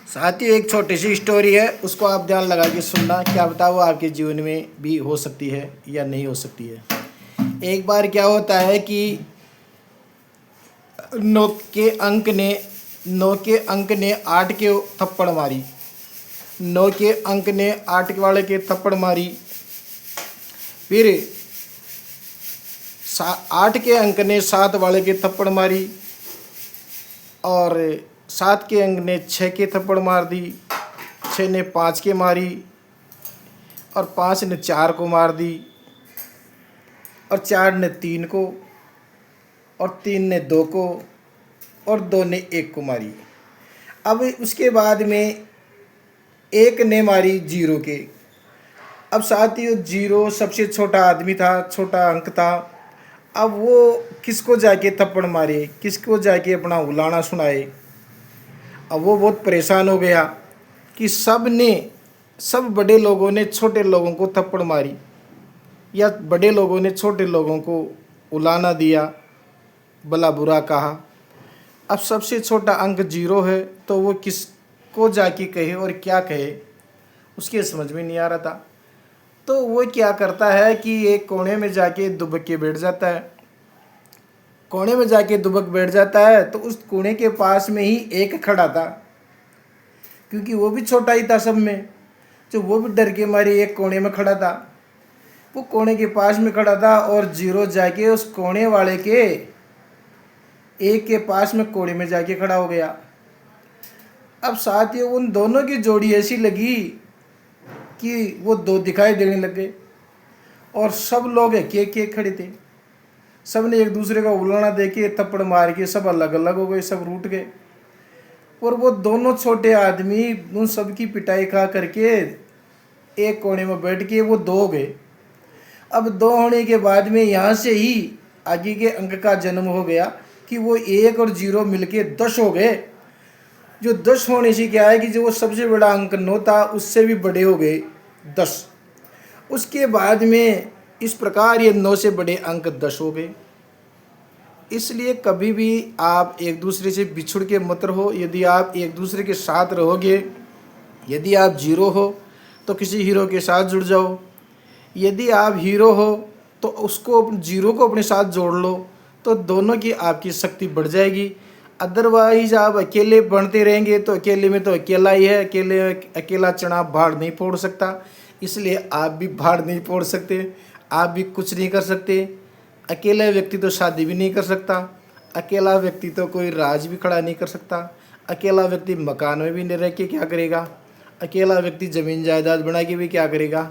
साथियों, एक छोटी सी स्टोरी है, उसको आप ध्यान लगा के सुनना। क्या पता वो आपके जीवन में भी हो सकती है या नहीं हो सकती है। एक बार क्या होता है कि नौ के अंक ने 8 के थप्पड़ मारी। 9 के अंक ने 8 वाले के थप्पड़ मारी। फिर 8 के अंक ने 7 वाले के थप्पड़ मारी और 7 के अंक ने 6 के थप्पड़ मार दी। 6 ने 5 के मारी और 5 ने 4 को मार दी और 4 ने 3 को और 3 ने 2 को और 2 ने 1 को मारी। अब उसके बाद में 1 ने मारी 0 के। अब साथियों, 0 सबसे छोटा आदमी था, छोटा अंक था। अब वो किसको जाके थप्पड़ मारे, किसको जाके अपना उलाना सुनाए। अब वो बहुत परेशान हो गया कि सब बड़े लोगों ने छोटे लोगों को थप्पड़ मारी या बड़े लोगों ने छोटे लोगों को उलाना दिया, भला बुरा कहा। अब सबसे छोटा अंक 0 है, तो वो किसको जाके कहे और क्या कहे, उसके समझ में नहीं आ रहा था। तो वो क्या करता है कि एक कोने में जाके दुबक के बैठ जाता है। कोने में जाके दुबक बैठ जाता है तो उस कोने के पास में ही एक खड़ा था, क्योंकि वो भी छोटा ही था सब में। तो वो भी डर के मारे एक कोने में खड़ा था। वो कोने के पास में खड़ा था और 0 जाके उस कोने वाले के 1 के पास में कोने में जाके खड़ा हो गया। अब साथियों, उन दोनों की जोड़ी ऐसी लगी कि वो 2 दिखाई देने लग गए और सब लोग एक खड़े थे। सब ने एक दूसरे का उलाना देके थप्पड़ मार के सब अलग अलग हो गए, सब रूठ गए। और वो दोनों छोटे आदमी उन सब की पिटाई खा करके एक कोने में बैठ के वो 2 हो गए। अब 2 होने के बाद में यहाँ से ही आगे के अंक का जन्म हो गया कि वो 1 और 0 मिलके 10 हो गए। जो 10 होने से क्या है कि जो वो सबसे बड़ा अंक 9 था, उससे भी बड़े हो गए 10। उसके बाद में इस प्रकार ये 9 से बड़े अंक 10 हो गए। इसलिए कभी भी आप एक दूसरे से बिछुड़ के मत रहो। यदि आप एक दूसरे के साथ रहोगे, यदि आप 0 हो तो किसी हीरो के साथ जुड़ जाओ। यदि आप हीरो हो तो उसको 0 को अपने साथ जोड़ लो, तो दोनों की आपकी शक्ति बढ़ जाएगी। अदरवाइज आप अकेले बनते रहेंगे तो अकेले में तो अकेला ही है। अकेला चना भाड़ नहीं फोड़ सकता, इसलिए आप भी भाड़ नहीं फोड़ सकते, आप भी कुछ नहीं कर सकते। अकेला व्यक्ति तो शादी भी नहीं कर सकता, अकेला व्यक्ति तो कोई राज भी खड़ा नहीं कर सकता, अकेला व्यक्ति मकान में भी नहीं रह के क्या करेगा, अकेला व्यक्ति ज़मीन जायदाद बना के भी क्या करेगा।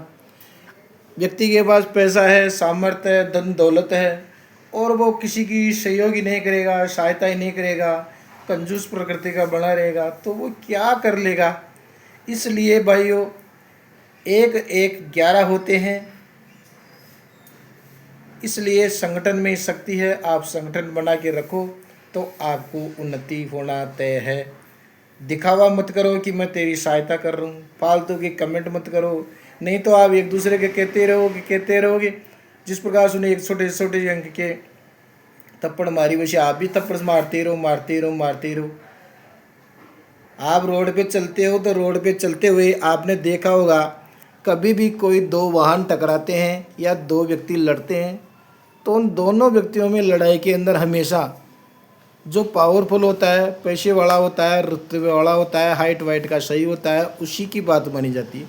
व्यक्ति के पास पैसा है, सामर्थ्य है, धन दौलत है और वो किसी की सहयोग ही नहीं करेगा, सहायता ही नहीं करेगा, कंजूस प्रकृति का बना रहेगा, तो वो क्या कर लेगा। इसलिए भाइयों, 1 1 11 होते हैं। इसलिए संगठन में शक्ति है। आप संगठन बना के रखो तो आपको उन्नति होना तय है। दिखावा मत करो कि मैं तेरी सहायता कर रहा हूँ, फालतू के कमेंट मत करो, नहीं तो आप एक दूसरे के कहते रहोगे। जिस प्रकार से उन्हें एक छोटे छोटे अंक के थप्पड़ मारी, वैसे आप भी थप्पड़ मारते रहो। आप रोड पे चलते हो तो रोड पे चलते हुए आपने देखा होगा, कभी भी कोई 2 वाहन टकराते हैं या 2 व्यक्ति लड़ते हैं तो उन दोनों व्यक्तियों में लड़ाई के अंदर हमेशा जो पावरफुल होता है, पैसे वाला होता है, रुतबे वाला होता है, हाइट वाइट का सही होता है, उसी की बात मानी जाती है।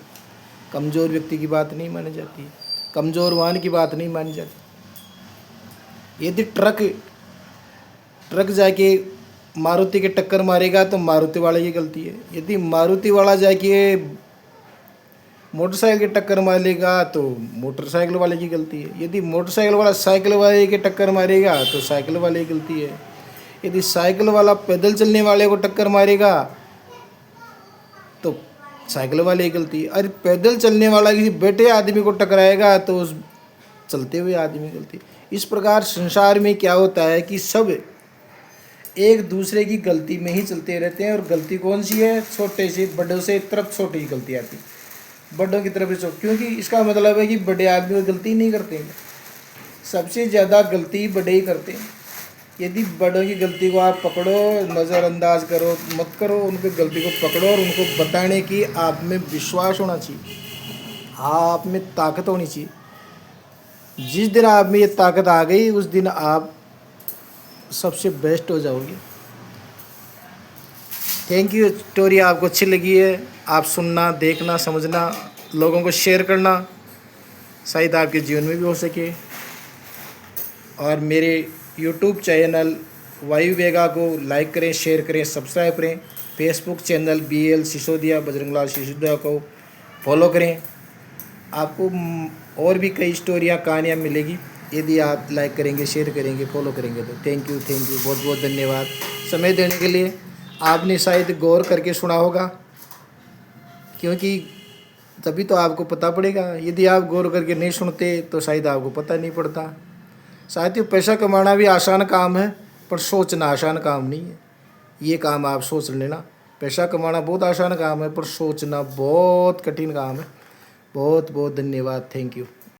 कमज़ोर व्यक्ति की बात नहीं मानी जाती, कमज़ोर वाहन की बात नहीं मानी जाती। यदि ट्रक जाके मारुति के टक्कर मारेगा तो मारुति वाले की गलती है। यदि मारुति वाला जाके मोटरसाइकिल की टक्कर मारेगा तो मोटरसाइकिल वाले की गलती है। यदि मोटरसाइकिल वाला साइकिल वाले की टक्कर मारेगा तो साइकिल वाले की गलती है। यदि साइकिल वाला पैदल चलने वाले को टक्कर मारेगा तो साइकिल वाले की गलती है। अरे पैदल चलने वाला किसी बैठे आदमी को टकराएगा तो उस चलते हुए आदमी की गलती। इस प्रकार संसार में क्या होता है कि सब एक दूसरे की गलती में ही चलते रहते हैं। और गलती कौन सी है? छोटे से बड़ों से तरफ छोटी गलती आती है, बड़ों की तरफ से, क्योंकि इसका मतलब है कि बड़े आदमी गलती नहीं करते हैं, सबसे ज़्यादा गलती बड़े ही करते हैं। यदि बड़ों की गलती को आप पकड़ो, नज़रअंदाज करो मत करो, उनकी गलती को पकड़ो और उनको बताने की आप में विश्वास होना चाहिए, आप में ताकत होनी चाहिए। जिस दिन आप में ये ताकत आ गई उस दिन आप सबसे बेस्ट हो जाओगे। Thank you. स्टोरी आपको अच्छी लगी है, आप सुनना, देखना, समझना, लोगों को शेयर करना, शायद आपके जीवन में भी हो सके। और मेरे यूट्यूब चैनल वायु वेगा को लाइक करें, शेयर करें, सब्सक्राइब करें। Facebook channel BL Sisodia, Bajranglal Sisodia को फॉलो करें। आपको और भी कई स्टोरियाँ, कहानियाँ मिलेगी यदि आप लाइक करेंगे, शेयर करेंगे, फॉलो करेंगे तो। थैंक यू, बहुत बहुत धन्यवाद समय देने के लिए। आपने शायद गौर करके सुना होगा, क्योंकि तभी तो आपको पता पड़ेगा। यदि आप गौर करके नहीं सुनते तो शायद आपको पता नहीं पड़ता। साथियों, पैसा कमाना भी आसान काम है, पर सोचना आसान काम नहीं है। ये काम आप सोच लेना। पैसा कमाना बहुत आसान काम है, पर सोचना बहुत कठिन काम है। बहुत बहुत धन्यवाद। Thank you.